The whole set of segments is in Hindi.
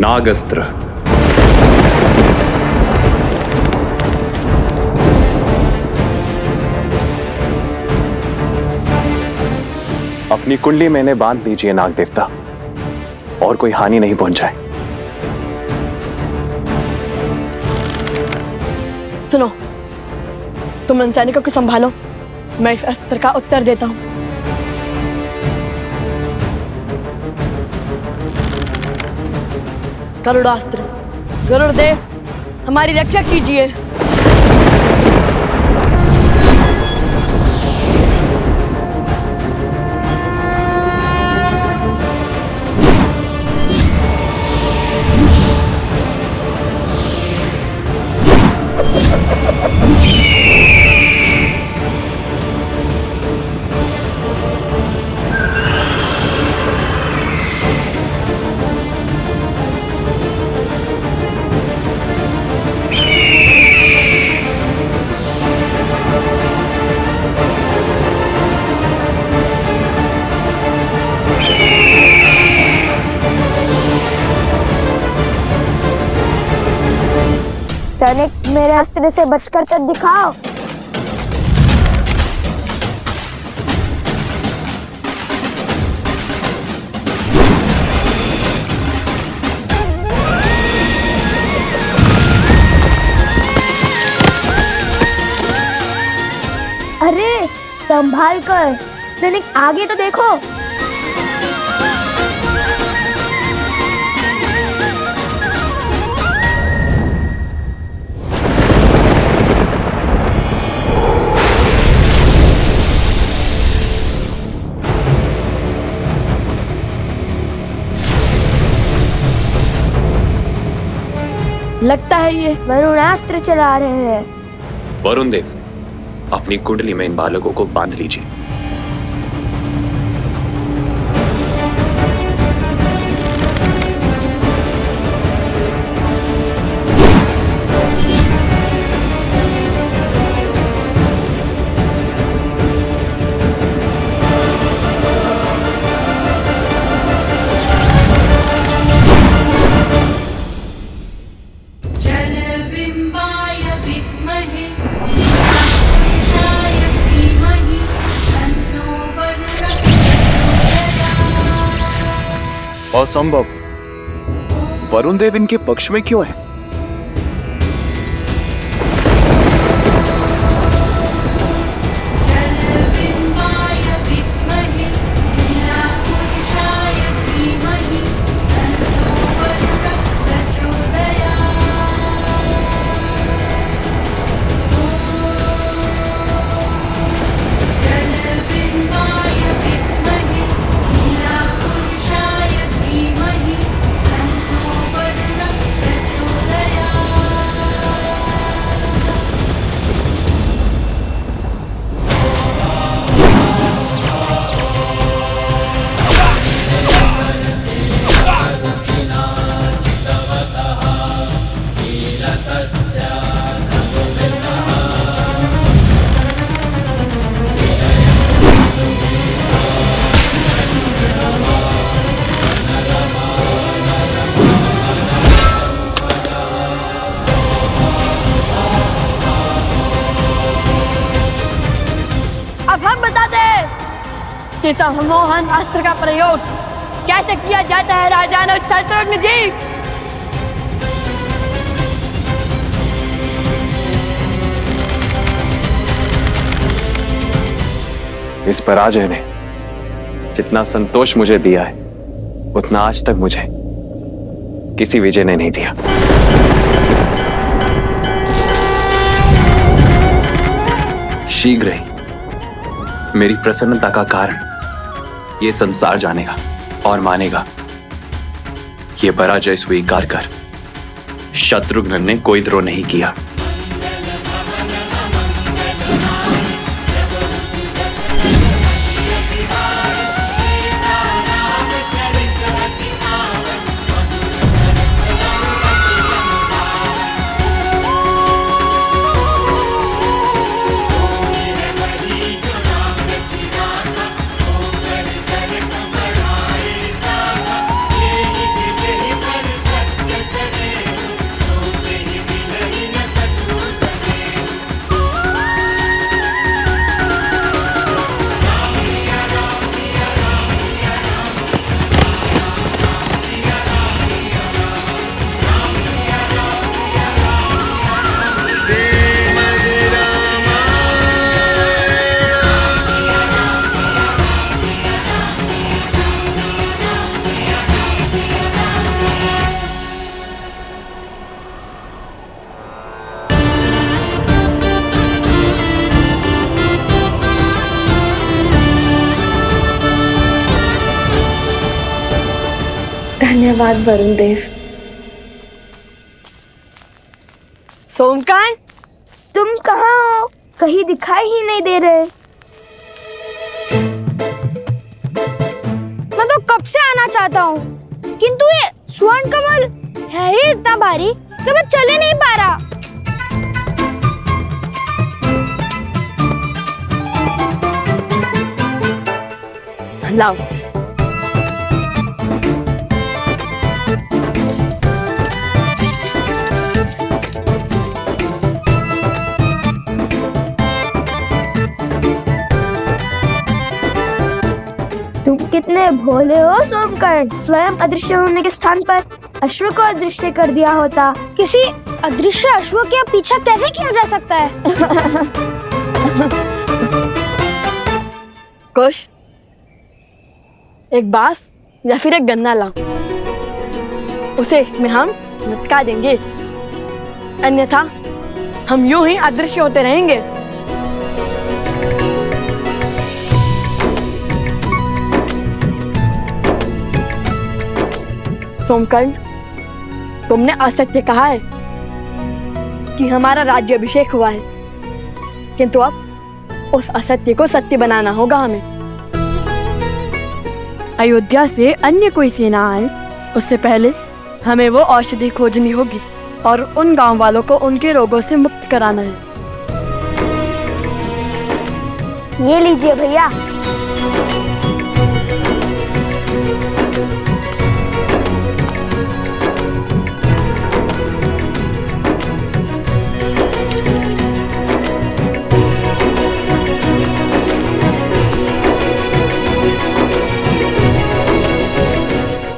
नागस्त्र। अपनी कुंडली में इन्हें बांध लीजिए नाग देवता, और कोई हानि नहीं पहुंचाए। सुनो, तुम इन सैनिकों को संभालो, मैं इस अस्त्र का उत्तर देता हूं। गरुड़ास्त्र, गरुड़देव हमारी रक्षा कीजिए। सैनिक, मेरे अस्त्र से बचकर तो दिखाओ। अरे संभाल कर, सैनिक आगे तो देखो। लगता है ये वरुणास्त्र चला रहे हैं। वरुण देव, अपनी कुंडली में इन बालकों को बांध लीजिए। असंभव, वरुण देव इनके पक्ष में क्यों है? सम्मोहन अस्त्र का प्रयोग कैसे किया जाता है राजानो शत्रुघ्न जी? इस पराजय ने जितना संतोष मुझे दिया है, उतना आज तक मुझे किसी विजय ने नहीं दिया। शीघ्र ही मेरी प्रसन्नता का कारण यह संसार जानेगा और मानेगा। यह पराजय स्वीकार कर शत्रुघ्न ने कोई द्रोह नहीं किया। धन्यवाद वरुण देव। सोमकांत, तुम कहाँ हो? कहीं दिखाई ही नहीं दे रहे। मैं तो कब से आना चाहता हूँ, किंतु ये स्वर्ण कमल है ही इतना भारी कि मैं चल ही नहीं पा रहा। लाओ। तुम कितने भोले हो सोमकर्ण। स्वयं अदृश्य होने के स्थान पर अश्व को अदृश्य कर दिया होता। किसी अदृश्य अश्व के पीछा कैसे किया जा सकता है? कुश, एक बांस या फिर एक गन्ना लाओ, उसे इसमें हम लटका देंगे, अन्यथा हम यूं ही अदृश्य होते रहेंगे। सोमकर्ण, तुमने असत्य कहा है कि हमारा राज्याभिषेक हुआ है, किंतु अब उस असत्य को सत्य बनाना होगा हमें। अयोध्या से अन्य कोई सेना आए उससे पहले हमें वो औषधि खोजनी होगी और उन गांव वालों को उनके रोगों से मुक्त कराना है। ये लीजिए भैया।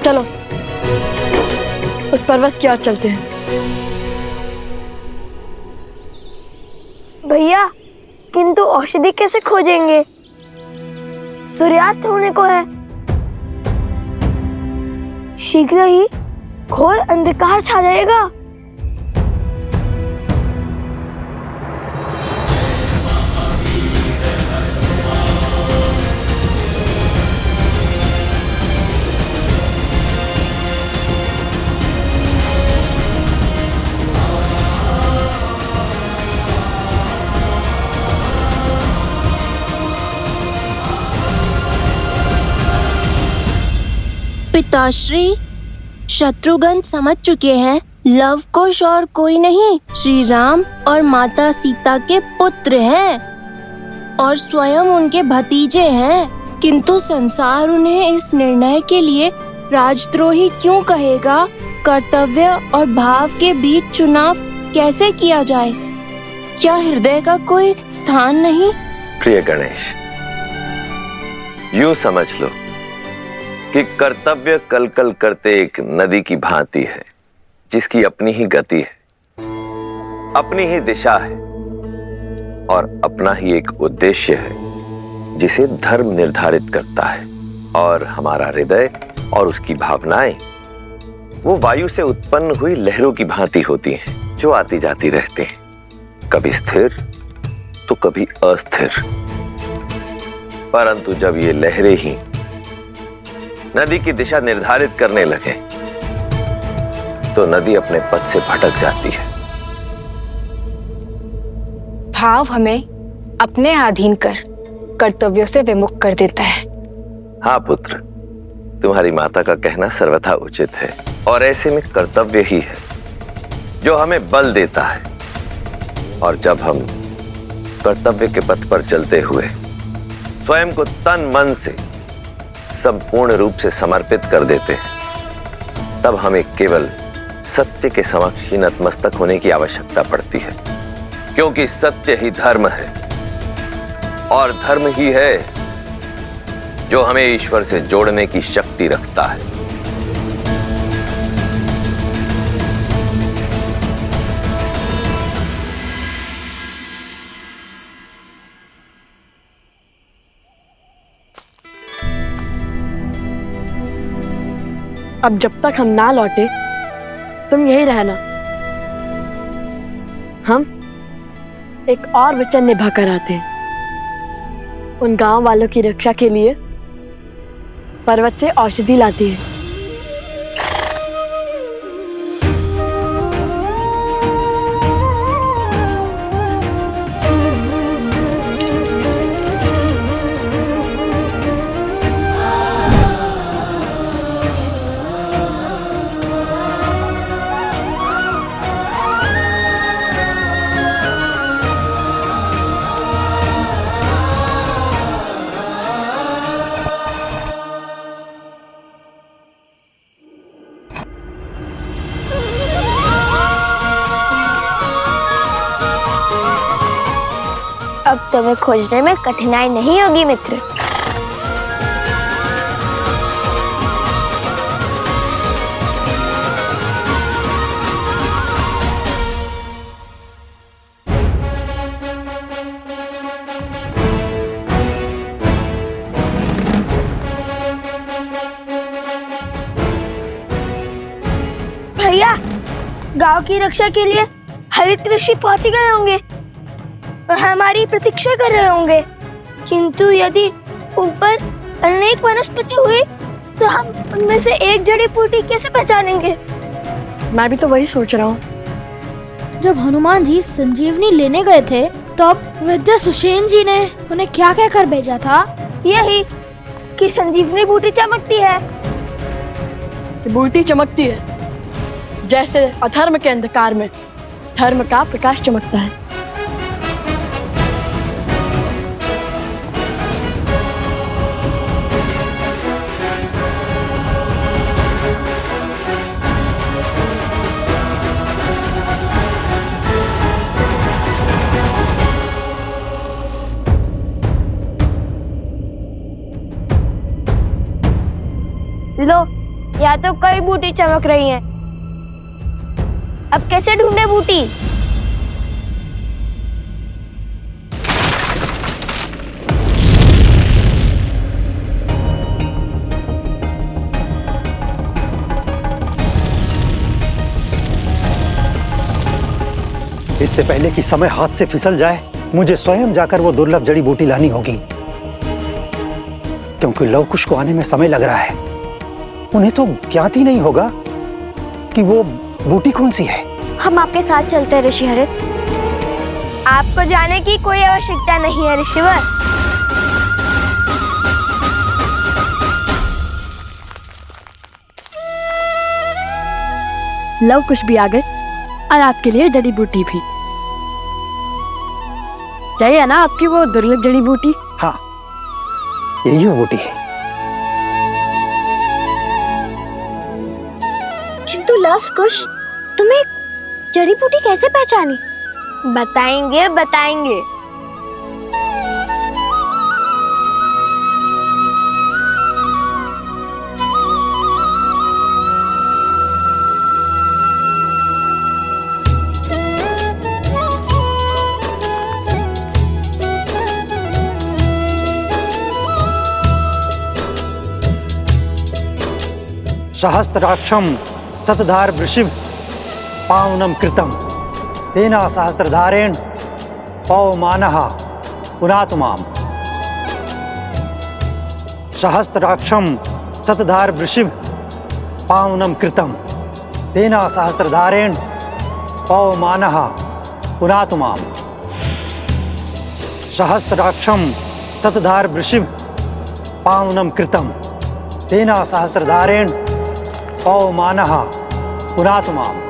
चलो उस पर्वत की ओर चलते हैं। भैया, किंतु औषधि कैसे खोजेंगे? सूर्यास्त होने को है। शीघ्र ही घोर अंधकार छा जाएगा। पिताश्री, शत्रुघ्न समझ चुके हैं लव कुश और कोई नहीं, श्री राम और माता सीता के पुत्र हैं और स्वयं उनके भतीजे हैं। किंतु संसार उन्हें इस निर्णय के लिए राजद्रोही क्यों कहेगा? कर्तव्य और भाव के बीच चुनाव कैसे किया जाए? क्या हृदय का कोई स्थान नहीं? प्रिय गणेश, यूं समझ लो कि कर्तव्य कलकल करते एक नदी की भांति है, जिसकी अपनी ही गति है, अपनी ही दिशा है और अपना ही एक उद्देश्य है, जिसे धर्म निर्धारित करता है। और हमारा हृदय और उसकी भावनाएं वो वायु से उत्पन्न हुई लहरों की भांति होती हैं, जो आती जाती रहते हैं, कभी स्थिर तो कभी अस्थिर। परंतु जब ये लहरें ही नदी की दिशा निर्धारित करने लगे तो नदी अपने पथ से भटक जाती है। भाव हमें अपने अधीन कर कर्तव्यों से विमुख कर देता है। हाँ पुत्र, तुम्हारी माता का कहना सर्वथा उचित है और ऐसे में कर्तव्य ही है जो हमें बल देता है। और जब हम कर्तव्य के पथ पर चलते हुए स्वयं को तन मन से संपूर्ण रूप से समर्पित कर देते हैं, तब हमें केवल सत्य के समक्ष ही नतमस्तक होने की आवश्यकता पड़ती है, क्योंकि सत्य ही धर्म है और धर्म ही है जो हमें ईश्वर से जोड़ने की शक्ति रखता है। अब जब तक हम ना लौटे तुम यही रहना। हम एक और वचन निभा कर आते हैं। उन गांव वालों की रक्षा के लिए पर्वत से औषधि लाती है। अब तुम्हें खोजने में कठिनाई नहीं होगी मित्र। भैया, गांव की रक्षा के लिए हरित ऋषि पहुंच गए होंगे और हमारी प्रतीक्षा कर रहे होंगे। किंतु यदि ऊपर अनेक वनस्पति हुई तो हम उनमें से एक जड़ी बूटी कैसे पहचानेंगे? मैं भी तो वही सोच रहा हूँ। जब हनुमान जी संजीवनी लेने गए थे तब विद्या सुषेण जी ने उन्हें क्या कहकर भेजा था? यही कि संजीवनी बूटी चमकती है। कि बूटी चमकती है जैसे अधर्म के अंधकार में धर्म का प्रकाश चमकता है। लो, यहाँ तो कई बूटी चमक रही हैं। अब कैसे ढूंढे बूटी? इससे पहले कि समय हाथ से फिसल जाए, मुझे स्वयं जाकर वो दुर्लभ जड़ी बूटी लानी होगी, क्योंकि लवकुश को आने में समय लग रहा है। उन्हें तो ज्ञात ही नहीं होगा कि वो बूटी कौन सी है। हम आपके साथ चलते हैं ऋषि हरित। आपको जाने की कोई आवश्यकता नहीं है ऋषिवर। लव कुश भी आ गए और आपके लिए जड़ी बूटी भी। चाहिए ना आपकी वो दुर्लभ जड़ी बूटी? हाँ, यही वो बूटी है। किंतु लव कुश, तुम्हें जड़ी बूटी कैसे पहचानी? बताएंगे बताएंगे। सहस्त्राक्षम शतधार वृषिभ पावनम कृतम तेना सहस्त्रधारेण पवमानः पुनातुमाम। सहस्त्राक्षम शतधार वृषिभ पावनम कृतम तेना सहस्त्रधारेण पवमानः पुनातुमाम। सहस्त्राक्षम शतधार वृषिभ पावनम कृतम तेना सहस्त्रधारेण पवमानः पुनातुमाम।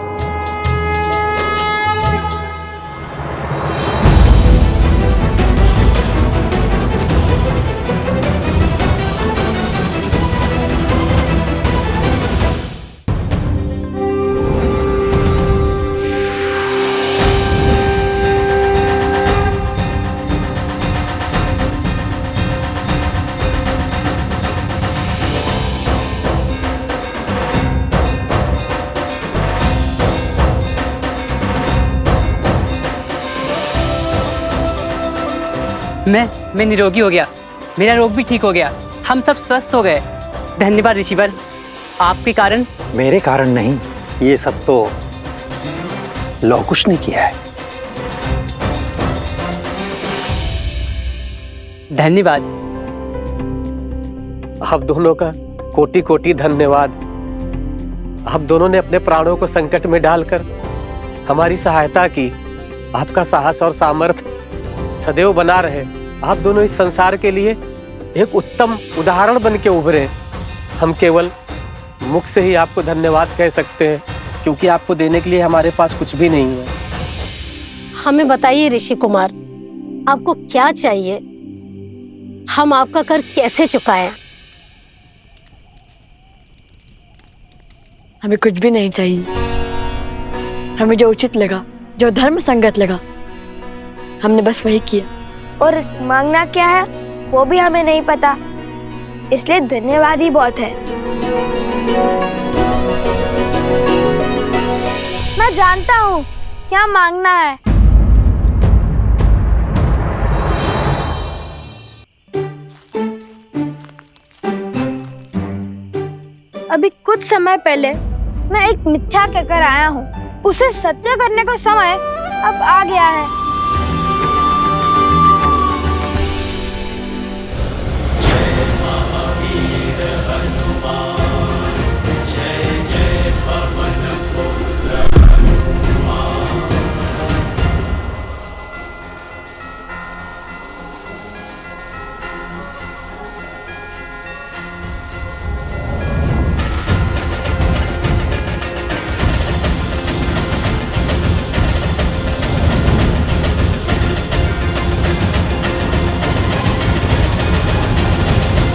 मैं निरोगी हो गया, मेरा रोग भी ठीक हो गया, हम सब स्वस्थ हो गए। धन्यवाद ऋषिवर, आपके कारण। मेरे कारण नहीं, ये सब तो लवकुश ने किया है। धन्यवाद। आप दोनों का कोटि कोटि धन्यवाद। आप दोनों ने अपने प्राणों को संकट में डालकर हमारी सहायता की। आपका साहस और सामर्थ्य सदैव बना रहे। आप दोनों इस संसार के लिए एक उत्तम उदाहरण बन के उभरे। हम केवल मुख से ही आपको धन्यवाद कह सकते हैं, क्योंकि आपको देने के लिए हमारे पास कुछ भी नहीं है। हमें बताइए ऋषि कुमार, आपको क्या चाहिए? हम आपका कर कैसे चुकाएं? हमें कुछ भी नहीं चाहिए। हमें जो उचित लगा, जो धर्म संगत लगा, हमने बस वही किया। और मांगना क्या है वो भी हमें नहीं पता, इसलिए धन्यवाद ही बहुत है। मैं जानता हूँ क्या मांगना है। अभी कुछ समय पहले मैं एक मिथ्या कहकर आया हूँ, उसे सत्य करने का समय अब आ गया है।